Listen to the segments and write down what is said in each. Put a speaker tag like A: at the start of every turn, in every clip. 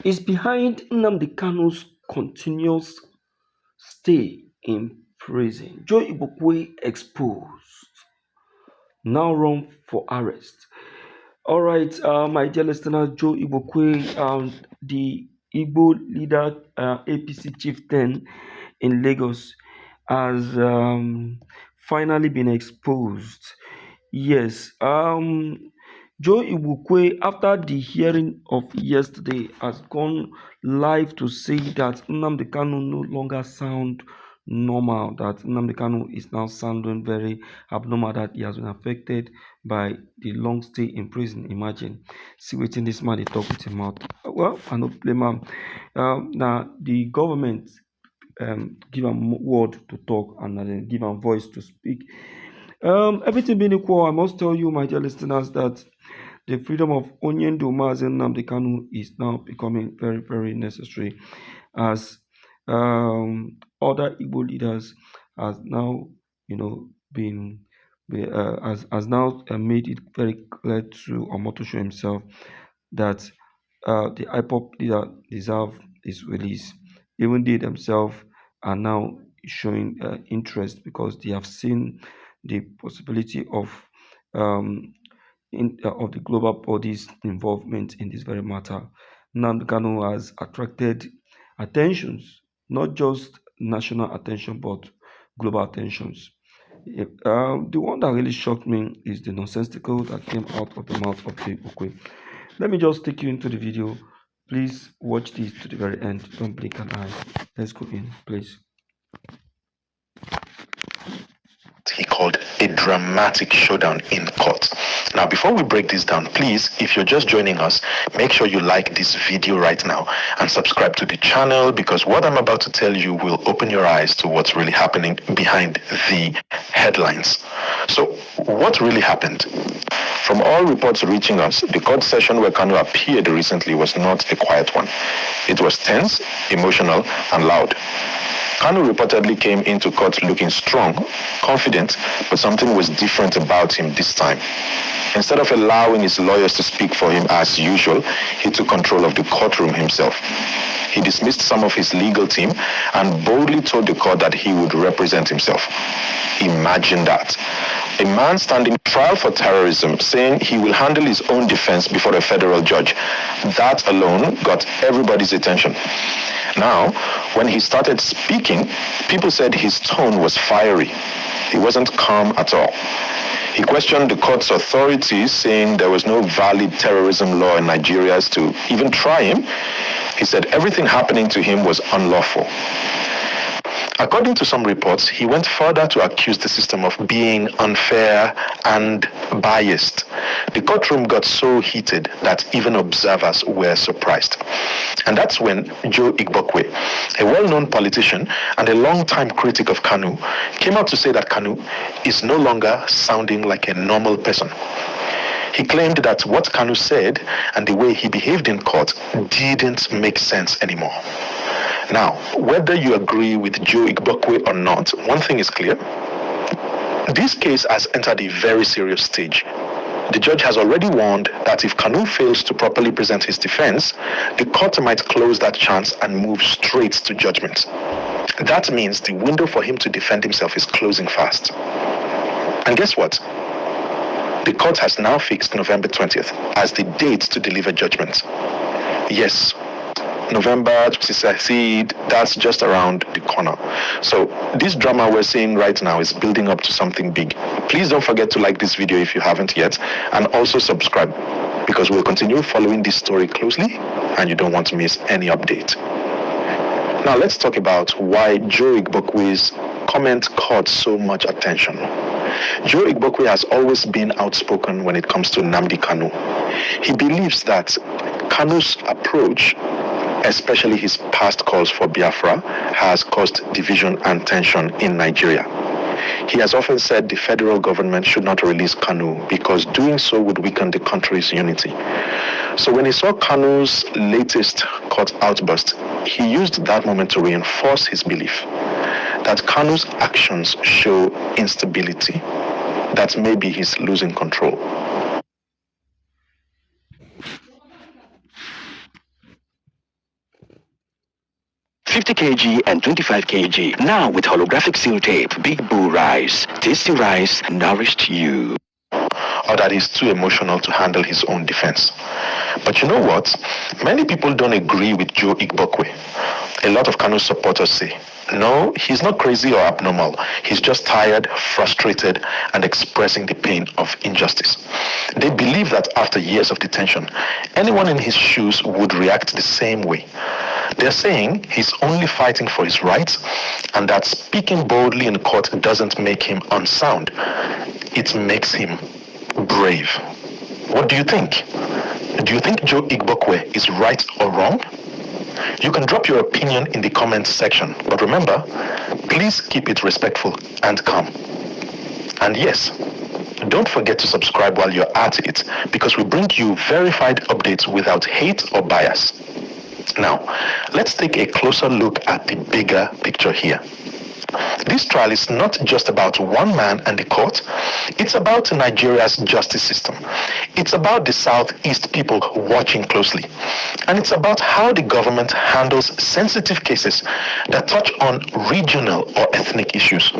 A: is behind Nnamdi Kanu's continuous stay in prison. Joe Igbokwe exposed, now run for arrest. All right, my dear listeners, Joe Igbokwe, the Igbo leader, APC chieftain in Lagos, has finally been exposed. Yes, Joe Igbokwe, after the hearing of yesterday, has gone live to say that Nnamdi Kanu no longer sound normal, that Nnamdi Kanu is now sounding very abnormal, that he has been affected by the long stay in prison. Imagine, see wetin this man dey talk with him mouth. Well, I no blame am. Now the government give am word to talk and then give am voice to speak. Everything being equal, I must tell you, my dear listeners, that the freedom of Onyendo Mazen Nnamdi Kanu is now becoming very, very necessary, as other Igbo leaders has now, been has now made it very clear to Omotosho himself that the Ipob leader deserve his release. Even they themselves are now showing interest because they have seen the possibility of of the global bodies' involvement in this very matter. Nnamdi Kanu has attracted attentions, not just national attention but global attentions. The one that really shocked me is the nonsensical that came out of the mouth of the Igbokwe. Let me just take you into the video. Please watch this to the very end. Don't blink an eye. Let's go in, please.
B: He called a dramatic showdown in court. Now, before we break this down, please, if you're just joining us, make sure you like this video right now and subscribe to the channel, because what I'm about to tell you will open your eyes to what's really happening behind the headlines. So, what really happened? From all reports reaching us, the court session where Kanu appeared recently was not a quiet one. It was tense, emotional, and loud. Kanu reportedly came into court looking strong, confident, but something was different about him this time. Instead of allowing his lawyers to speak for him as usual, he took control of the courtroom himself. He dismissed some of his legal team and boldly told the court that he would represent himself. Imagine that. A man standing trial for terrorism saying he will handle his own defense before a federal judge. That alone got everybody's attention. Now, when he started speaking, people said his tone was fiery. He wasn't calm at all. He questioned the court's authorities, saying there was no valid terrorism law in Nigeria as to even try him. He said everything happening to him was unlawful. According to some reports, he went further to accuse the system of being unfair and biased. The courtroom got so heated that even observers were surprised. And that's when Joe Igbokwe, a well-known politician and a long-time critic of Kanu, came out to say that Kanu is no longer sounding like a normal person. He claimed that what Kanu said and the way he behaved in court didn't make sense anymore. Now, whether you agree with Joe Igbokwe or not, one thing is clear. This case has entered a very serious stage. The judge has already warned that if Kanu fails to properly present his defense, the court might close that chance and move straight to judgment. That means the window for him to defend himself is closing fast. And guess what? The court has now fixed November 20th as the date to deliver judgment. Yes, November to succeed, that's just around the corner. So this drama we're seeing right now is building up to something big. Please don't forget to like this video if you haven't yet, and also subscribe, because we'll continue following this story closely and you don't want to miss any update. Now let's talk about why Joe Igbokwe's comment caught so much attention. Joe Igbokwe has always been outspoken when it comes to Nnamdi Kanu. He believes that Kanu's approach, especially his past calls for Biafra, has caused division and tension in Nigeria. He has often said the federal government should not release Kanu because doing so would weaken the country's unity. So when he saw Kanu's latest court outburst, he used that moment to reinforce his belief that Kanu's actions show instability, that maybe he's losing control.
C: 50 kg and 25 kg. Now with holographic seal tape. Big Boo rice. Tasty rice nourished you.
B: Or that he's too emotional to handle his own defense. But you know what? Many people don't agree with Joe Igbokwe. A lot of Kanus supporters say, no, he's not crazy or abnormal. He's just tired, frustrated, and expressing the pain of injustice. They believe that after years of detention, anyone in his shoes would react the same way. They're saying he's only fighting for his rights and that speaking boldly in court doesn't make him unsound. It makes him brave. What do you think? Do you think Joe Igbokwe is right or wrong? You can drop your opinion in the comments section, but remember, please keep it respectful and calm. And yes, don't forget to subscribe while you're at it, because we bring you verified updates without hate or bias. Now, let's take a closer look at the bigger picture here. This trial is not just about one man and the court. It's about Nigeria's justice system. It's about the Southeast people watching closely. And it's about how the government handles sensitive cases that touch on regional or ethnic issues.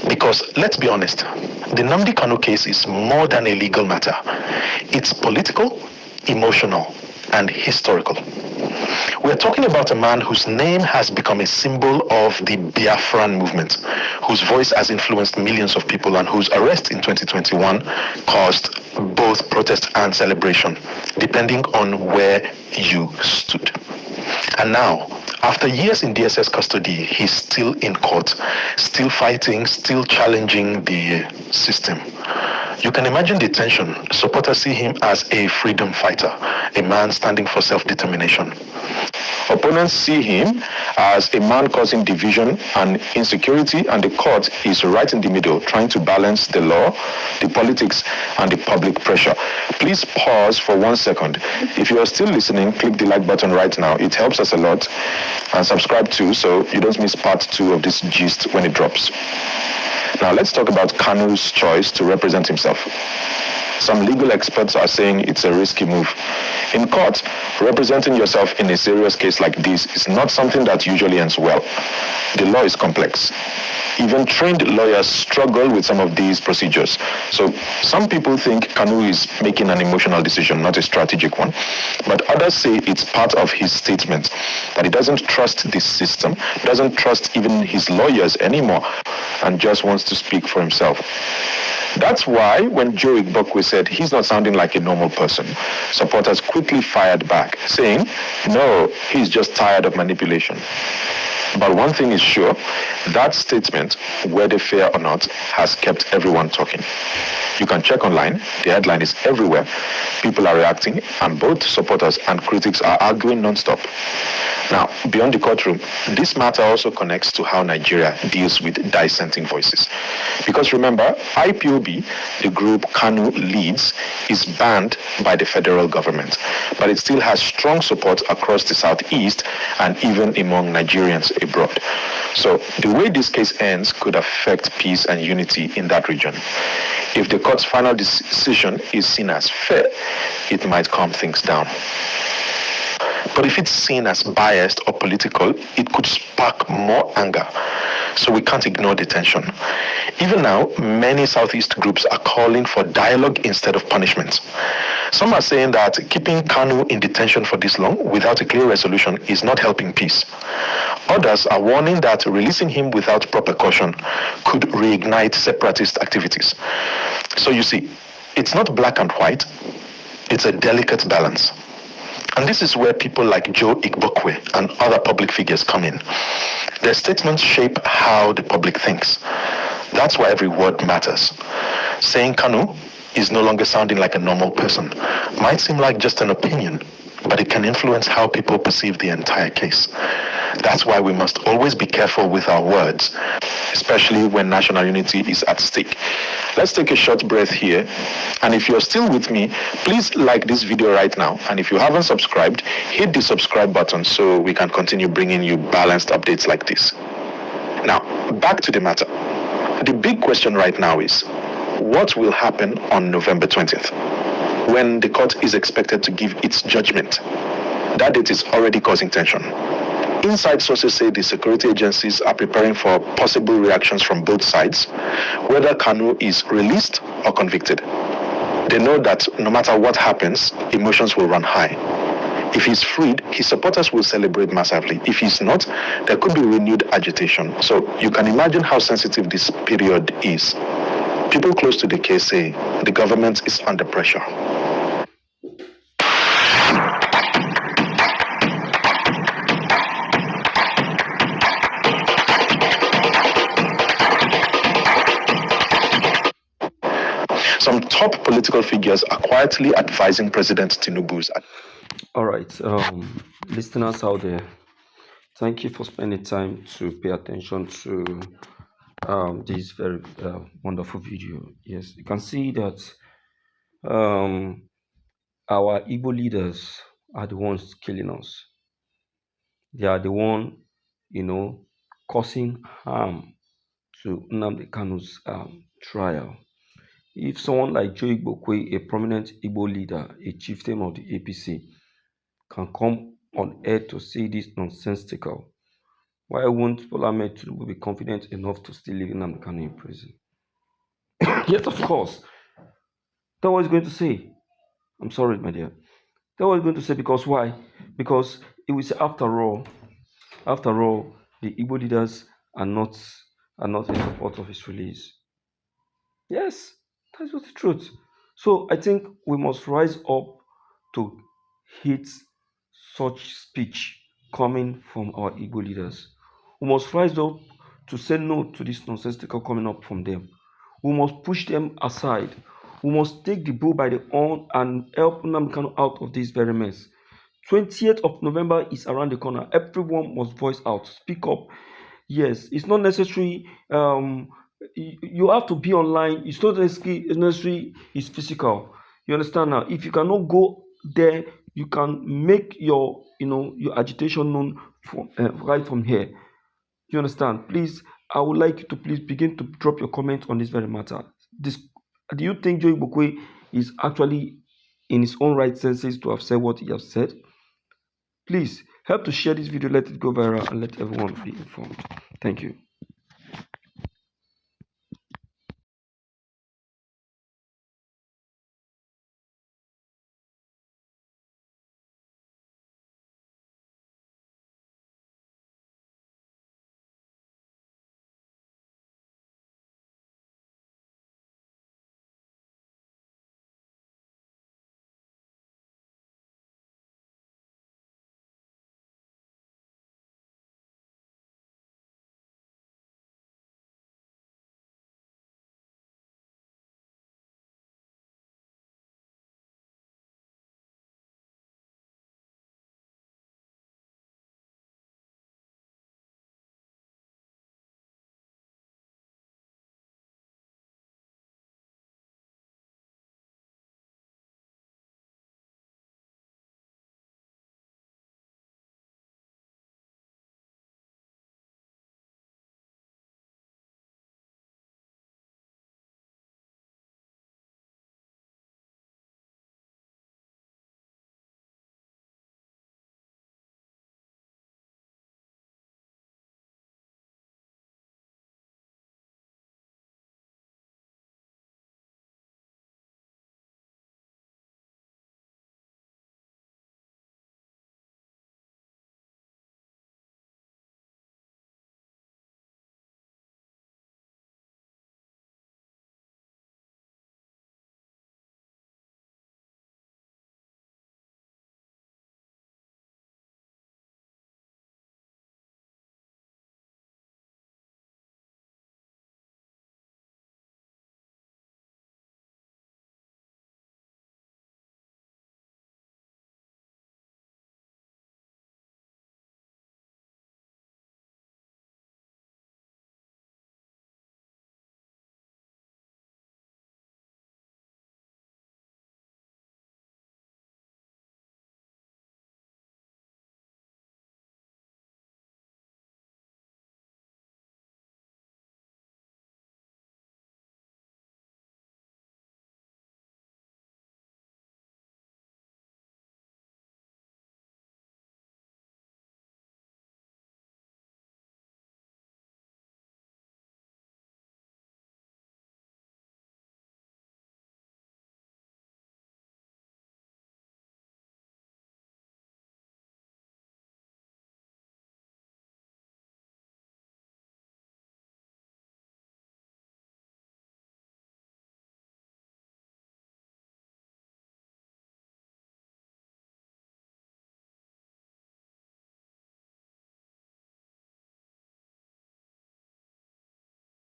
B: Because let's be honest, the Nnamdi Kanu case is more than a legal matter. It's political, emotional, and historical. We're talking about a man whose name has become a symbol of the Biafran movement, whose voice has influenced millions of people, and whose arrest in 2021 caused both protest and celebration, depending on where you stood. And now, after years in DSS custody, he's still in court, still fighting, still challenging the system. You can imagine the tension. Supporters see him as a freedom fighter, a man standing for self-determination. Opponents see him as a man causing division and insecurity, and the court is right in the middle, trying to balance the law, the politics, and the public pressure. Please pause for 1 second. If you are still listening, click the like button right now. It helps us a lot. And subscribe too, so you don't miss part 2 of this gist when it drops. Now let's talk about Kanu's choice to represent himself. Some legal experts are saying it's a risky move. In court, representing yourself in a serious case like this is not something that usually ends well. The law is complex. Even trained lawyers struggle with some of these procedures. So some people think Kanu is making an emotional decision, not a strategic one. But others say it's part of his statement, that he doesn't trust this system, doesn't trust even his lawyers anymore, and just wants to speak for himself. That's why when Joe Igbokwe said he's not sounding like a normal person, supporters quickly fired back, saying, no, he's just tired of manipulation. But one thing is sure, that statement, whether fair or not, has kept everyone talking. You can check online, the headline is everywhere. People are reacting, and both supporters and critics are arguing non-stop. Now, beyond the courtroom, this matter also connects to how Nigeria deals with dissenting voices. Because remember, IPOB, the group Kanu leads, is banned by the federal government, but it still has strong support across the Southeast and even among Nigerians abroad. So the way this case ends could affect peace and unity in that region. If the court's final decision is seen as fair, it might calm things down. But if it's seen as biased or political, it could spark more anger. So we can't ignore the tension. Even now, many Southeast groups are calling for dialogue instead of punishment. Some are saying that keeping Kanu in detention for this long without a clear resolution is not helping peace. Others are warning that releasing him without proper caution could reignite separatist activities. So you see, it's not black and white, it's a delicate balance. And this is where people like Joe Igbokwe and other public figures come in. Their statements shape how the public thinks. That's why every word matters. Saying Kanu is no longer sounding like a normal person might seem like just an opinion, but it can influence how people perceive the entire case. That's why we must always be careful with our words, especially when national unity is at stake. Let's take a short breath here. And if you're still with me, please like this video right now. And if you haven't subscribed, hit the subscribe button so we can continue bringing you balanced updates like this. Now, back to the matter. The big question right now is, what will happen on November 20th, when the court is expected to give its judgment? That date is already causing tension. inside sources say the security agencies are preparing for possible reactions from both sides, whether Kanu is released or convicted. They know that no matter what happens, emotions will run high. If he's freed, his supporters will celebrate massively. If he's not, there could be renewed agitation. So you can imagine how sensitive this period is. People close to the case say the government is under pressure. Some top political figures are quietly advising President Tinubu's.
A: All right, listeners out there, thank you for spending time to pay attention to this very wonderful video. Yes, you can see that our Igbo leaders are the ones killing us. They are the one, causing harm to Nnamdi Kanu's trial. If someone like Joe Igbokwe, a prominent Igbo leader, a chieftain of the APC, can come on air to say this nonsensical, why won't Bola Ahmed Tinubu be confident enough to still leave Nnamdi Kanu in prison? Yes, of course. That's what he's going to say. I'm sorry, my dear. That's what he's going to say, because why? Because it will say, after all, the Igbo leaders are not in support of his release. Yes, that's just the truth. So I think we must rise up to hit such speech coming from our Igbo leaders. We must rise up to say no to this nonsensical coming up from them. We must push them aside. We must take the bull by the horn and help Nnamdi Kanu out of this very mess. 20th of November is around the corner. Everyone must voice out, speak up. Yes, it's not necessary. You have to be online. It's not necessary. It's physical. You understand now? If you cannot go there, you can make your agitation known right from here. You understand? Please, I would like you to please begin to drop your comment on this very matter. Do you think Joe Igbokwe is actually in his own right senses to have said what he has said? Please help to share this video, let it go viral, and let everyone be informed. Thank you.